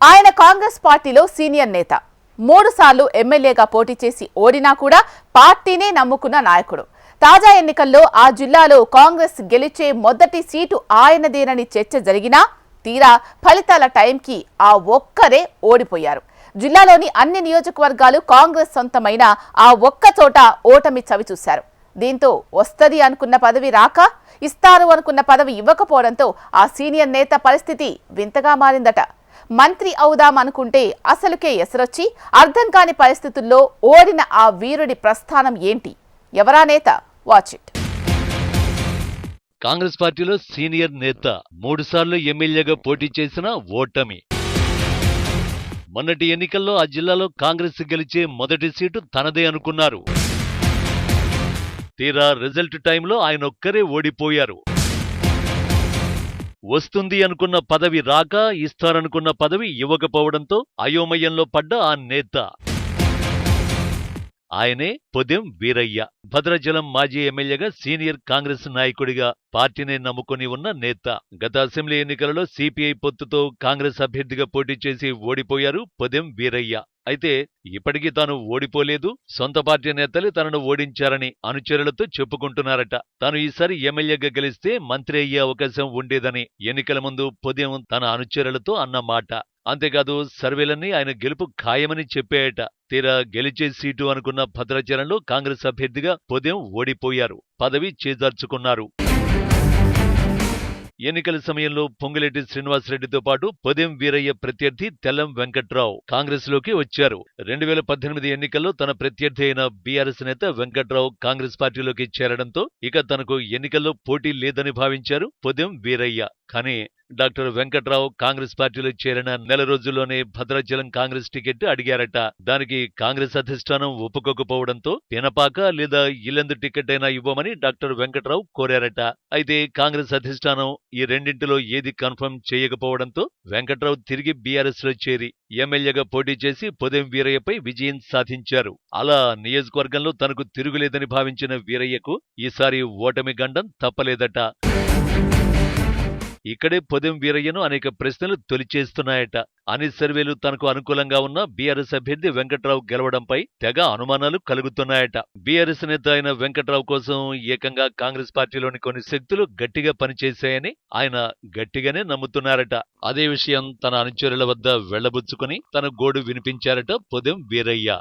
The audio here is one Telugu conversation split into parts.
ఆయన కాంగ్రెస్ పార్టీలో సీనియర్ నేత. 3 సార్లు ఎమ్మెల్యేగా పోటీ చేసి ఓడినా కూడా పార్టీనే నమ్ముకున్న నాయకుడు. తాజా ఎన్నికల్లో ఆ జిల్లాలో కాంగ్రెస్ గెలిచే మొదటి సీటు ఆయనదేనని చర్చ జరిగినా తీరా ఫలితాల టైంకి ఆ ఒక్కరే ఓడిపోయారు. జిల్లాలోని అన్ని నియోజకవర్గాలు కాంగ్రెస్ సొంతమైన ఆ ఒక్క చోట ఓటమి చవిచూశారు. దీంతో వస్తది అనుకున్న పదవి రాక, ఇస్తారు అనుకున్న పదవి ఇవ్వకపోవడంతో ఆ సీనియర్ నేత పరిస్థితి వింతగా మారిందట. మంత్రి అవుదామనుకుంటే అసలుకే ఎసరొచ్చి అర్థం కాని పరిస్థితుల్లో ఓడిన ఆ వీరుడి ప్రస్థానం ఏంటి? ఎవరా నేత? Watch it. కాంగ్రెస్ పార్టీలో సీనియర్ నేత, 3 సార్లు ఎమ్మెల్యేగా పోటీ చేసిన ఓటమి. మొన్నటి ఎన్నికల్లో ఆ జిల్లాలో కాంగ్రెస్ గెలిచే మొదటి సీటు తనదే అనుకున్నారు. తీరా రిజల్ట్ టైంలో ఆయనొక్కరే ఓడిపోయారు. వస్తుంది అనుకున్న పదవి రాక, ఇస్తారనుకున్న పదవి ఇవ్వకపోవడంతో అయోమయంలో పడ్డ ఆ నేత ఆయనే పొదెం వీరయ్య. భద్రాచలం మాజీ ఎమ్మెల్యేగా, సీనియర్ కాంగ్రెస్ నాయకుడిగా పార్టీని నమ్ముకుని ఉన్న నేత. గత అసెంబ్లీ ఎన్నికలలో సిపిఐ పొత్తుతో కాంగ్రెస్ అభ్యర్థిగా పోటీ చేసి ఓడిపోయారు పొదెం వీరయ్య. అయితే ఇప్పటికీ తాను ఓడిపోలేదు, సొంత పార్టీ నేతలు తనను ఓడించారని అనుచరులతో చెప్పుకుంటున్నారట. తాను ఈసారి ఎమ్మెల్యేగా గెలిస్తే మంత్రి అయ్యే అవకాశం ఉండేదని ఎన్నికల ముందు పొదెం తన అనుచరులతో అన్నమాట. అంతేకాదు సర్వేలన్నీ ఆయన గెలుపు ఖాయమని చెప్పాయట. తీరా గెలిచే సీటు అనుకున్న భద్రాచలంలో కాంగ్రెస్ అభ్యర్థిగా పొదెం ఓడిపోయారు, పదవి చేజార్చుకున్నారు. ఎన్నికల సమయంలో పొంగులేటి శ్రీనివాసరెడ్డితో పాటు పొదెం వీరయ్య ప్రత్యర్థి తెల్లం వెంకట్రావు కాంగ్రెస్ లోకి వచ్చారు. 2018 ఎన్నికల్లో తన ప్రత్యర్థి అయిన బీఆర్ఎస్ నేత వెంకట్రావు కాంగ్రెస్ పార్టీలోకి చేరడంతో ఇక తనకు ఎన్నికల్లో పోటీ లేదని భావించారు పొదెం వీరయ్య. కానీ డాక్టర్ వెంకట్రావు కాంగ్రెస్ పార్టీలో చేరిన నెల రోజుల్లోనే భద్రాచలం కాంగ్రెస్ టికెట్ అడిగారట. దానికి కాంగ్రెస్ అధిష్టానం ఒప్పుకోకపోవడంతో పినపాక లేదా ఇల్లందు టికెట్ అయినా ఇవ్వమని డాక్టర్ వెంకట్రావు కోరారట. అయితే కాంగ్రెస్ అధిష్టానం ఈ రెండింటిలో ఏది కన్ఫర్మ్ చేయకపోవడంతో వెంకట్రావు తిరిగి బీఆర్ఎస్ లో చేరి ఎమ్మెల్యేగా పోటీ చేసి పొదెం వీరయ్యపై విజయం సాధించారు. అలా నియోజకవర్గంలో తనకు తిరుగులేదని భావించిన వీరయ్యకు ఈసారి ఓటమి గండం తప్పలేదట. ఇక్కడే పొదెం వీరయ్యను అనేక ప్రశ్నలు తొలిచేస్తున్నాయట. అన్ని సర్వేలు తనకు అనుకూలంగా ఉన్న బీఆర్ఎస్ అభ్యర్థి వెంకట్రావు గెలవడంపై తెగ అనుమానాలు కలుగుతున్నాయట. బీఆర్ఎస్ నేత అయిన వెంకట్రావు కోసం ఏకంగా కాంగ్రెస్ పార్టీలోని కొన్ని శక్తులు గట్టిగా పనిచేశాయని ఆయన గట్టిగానే నమ్ముతున్నారట. అదే విషయం తన అనుచరుల వద్ద వెళ్లబుచ్చుకుని తన గోడు వినిపించారట పొదెం వీరయ్య.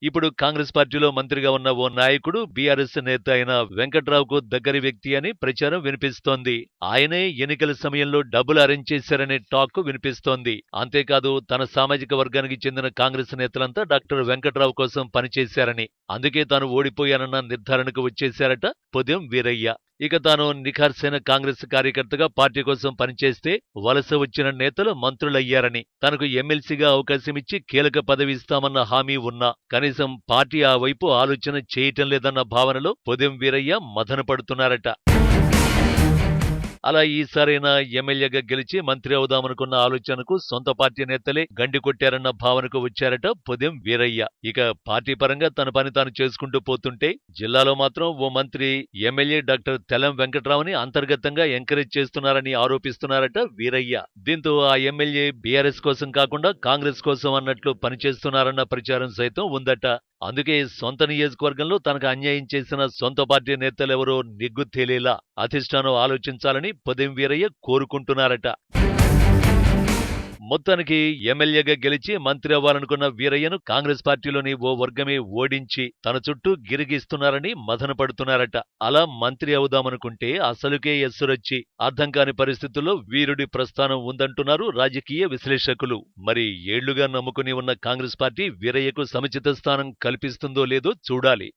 ఇప్పుడు కాంగ్రెస్ పార్టీలో మంత్రిగా ఉన్న ఓ నాయకుడు బీఆర్ఎస్ నేత అయిన వెంకట్రావుకు దగ్గరి వ్యక్తి అని ప్రచారం వినిపిస్తోంది. ఆయనే ఎన్నికల సమయంలో డబ్బులు అరేంజ్ చేశారనే టాక్ వినిపిస్తోంది. అంతేకాదు తన సామాజిక వర్గానికి చెందిన కాంగ్రెస్ నేతలంతా డాక్టర్ వెంకట్రావు కోసం పనిచేశారని, అందుకే తాను ఓడిపోయానన్న నిర్ధారణకు వచ్చేశారట పొదెం వీరయ్య. ఇక తాను నిఖార్సైన కాంగ్రెస్ కార్యకర్తగా పార్టీ కోసం పనిచేస్తే వలస వచ్చిన నేతలు మంత్రులయ్యారని, తనకు ఎమ్మెల్సీగా అవకాశమిచ్చి కీలక పదవి ఇస్తామన్న హామీ ఉన్నా కనీసం పార్టీ ఆ వైపు ఆలోచన చేయటం లేదన్న భావనలో పొదెం వీరయ్య మదనపడుతున్నారట. అలా ఈసారైనా ఎమ్మెల్యేగా గెలిచి మంత్రి అవుదామనుకున్న ఆలోచనకు సొంత పార్టీ నేతలే గండి కొట్టారన్న భావనకు వచ్చారట పొదెం వీరయ్య. ఇక పార్టీ పరంగా తన పని తాను చేసుకుంటూ పోతుంటే జిల్లాలో మాత్రం ఓ మంత్రి ఎమ్మెల్యే డాక్టర్ తెల్లం వెంకట్రావుని అంతర్గతంగా ఎంకరేజ్ చేస్తున్నారని ఆరోపిస్తున్నారట వీరయ్య. దీంతో ఆ ఎమ్మెల్యే బీఆర్ఎస్ కోసం కాకుండా కాంగ్రెస్ కోసం అన్నట్లు పనిచేస్తున్నారన్న ప్రచారం సైతం ఉందట. అందుకే సొంత నియోజకవర్గంలో తనకు అన్యాయం చేసిన సొంత పార్టీ నేతలెవరో నిగ్గు తేలేలా అధిష్టానం ఆలోచించాలని పొదెం వీరయ్య కోరుకుంటున్నారట. మొత్తానికి ఎమ్మెల్యేగా గెలిచి మంత్రి అవ్వాలనుకున్న వీరయ్యను కాంగ్రెస్ పార్టీలోని ఓ వర్గమే ఓడించి తన చుట్టూ గిరిగిస్తున్నారని మదనపడుతున్నారట. అలా మంత్రి అవుదామనుకుంటే అసలుకే ఎస్సురొచ్చి అర్థం కాని పరిస్థితుల్లో వీరుడి ప్రస్థానం ఉందంటున్నారు రాజకీయ విశ్లేషకులు. మరి ఏళ్లుగా నమ్ముకుని ఉన్న కాంగ్రెస్ పార్టీ వీరయ్యకు సముచిత స్థానం కల్పిస్తుందో లేదో చూడాలి.